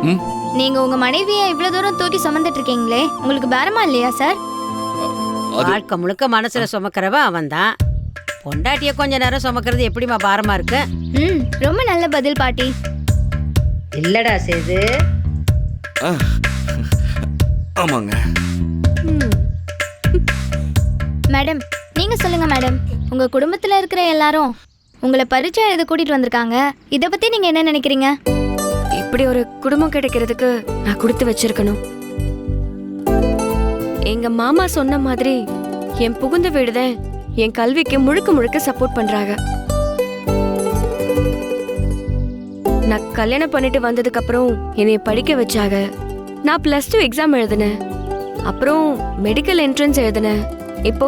ம் நீங்க உங்க மனைவியை இவ்வளவு தூரம் தூக்கி சுமந்துட்டு இருக்கீங்களே, உங்களுக்கு பாரமா இல்லையா சார்? வாழ்க்கை முழுக்க மனசுல சுமக்கிறவன் அவன் தான். பொண்டாட்டிய கொஞ்ச நேரம் சுமக்கிறது எப்படிமா பாரமா இருக்கு? ரொம்ப நல்ல பதில் பாட்டி. இல்லடா சேது. ஆமாங்க. மேடம், நீங்க சொல்லுங்க மேடம். உங்க குடும்பத்துல இருக்கிற எல்லாரும் உங்களை பரீட்சை எழுத கூட்டிட்டு வந்திருக்காங்க. இத பத்தி நீங்க என்ன நினைக்கிறீங்க? இப்படி ஒரு குடும்பம் கிடைக்கிறதுக்கு நான் கொடுத்து வச்சிருக்கணும். எங்க மாமா சொன்ன மாதிரி என் புகுந்த வீடுதான் என் கல்விக்கு முழுக்க முழுக்க சப்போர்ட் பண்றாங்க. நான் கல்யாணம் பண்ணிட்டு வந்ததுக்கு அப்புறம் என்னை படிக்க வச்சாங்க. நான் +2 எக்ஸாம் எழுதினேன். அப்புறம் மெடிக்கல் என்ட்ரன்ஸ் எழுதினேன். இப்போ